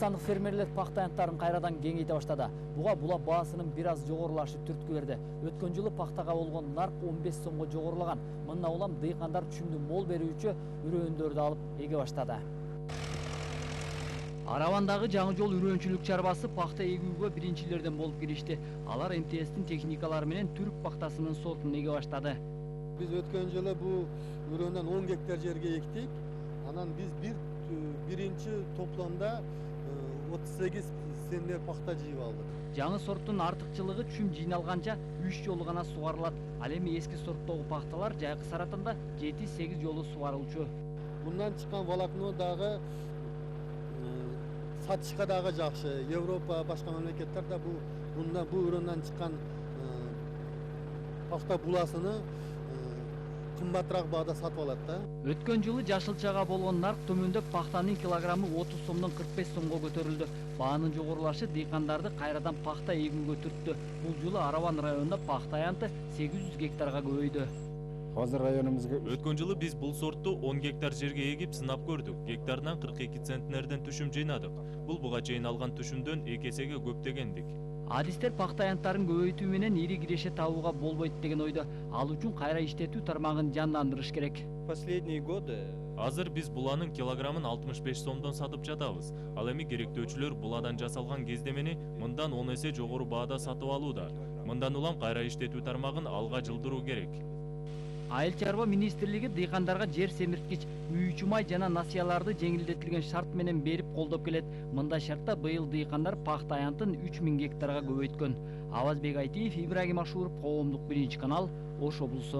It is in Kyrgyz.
Сандык фермерлер пахта аянттарын кайрадан кеңейте баштады. Буга була баасынын бир аз жогорулашы түрткү берди. Өткөн жылы пахтага болгон нарк 15 сомго жогорулаган. Мындан улам дыйкандар түшүмдү мол берүүчү үрөөндөрдү алып эге баштады. Аравандагы жаңы жол үрөөнчүлүк чарбасы пахта эгүүгө биринчилерден болуп киришти. Алар МТСтин техникалары менен түрк пахтасынын сортун эге баштады. Biz өткөн жылы бул үрөөнөн 10 гектар жерге эктик. Анан биз биринчи топламда 38 центнер пахта жыйып алдык. Жаңы сорттун артыкчылыгы түшүм жыйналганча 3 жолу гана сугарылат. Ал эми эски сорттогу пахталар жайкы саратында 7-8 жолу сугарылчу. Bundan çıkan волокно дагы сатышка дагы жакшы. Европа, башка мамлекеттерде бу үрөндөн чыккан пахта буласыны кымбатыраак баада сатып алат да. Өткөн жылы жашылчага болгон нарк төмөндөп пахтанын килограммы 30 сомдон 45 сомго көтөрүлдү. Баанын жогорулашы дыйкандарды кайрадан пахта эгүүгө түрттү. Бул жылы Араван районунда пахта аянты 800 гектарга көбөйдү. Азыр районубузга Өткөн жылы биз бул сортту 10 гектар жерге эгип сынап көрдүк. Гектарынан 42 центнерден түшүм жыйнадык. Бул буга чейин алган түшүмдөн 2 эсеге көп дегендик. Адистер пахта аянттарын көбөйтүү менен ири киреше табууга болбойт деген ойдо. Ал үчүн кайра иштетүү тармагын жандандырыш керек. Последние годы Азыр биз буланын килограммын 65 сомдон сатып жатабыз. Ал эми керектөөчүлөр буладан жасалган кездемени мындан 10 эсе жогору баада сатып алууда. Мындан улам кайра иштетүү тармагын алга жылдыруу керек. Айыл чарба министрлиги дыйкандарга жер семирткич, үйчү май жана насыяларды жеңилдетилген шарт менен берип колдоп келет. Мындай шартта быйыл дыйкандар пахта аянтын 3000 гектарга көбөйткөн. Авазбек Айтиев, Ибрагим Ашуров, Коомдук 1 канал, Ош облусу.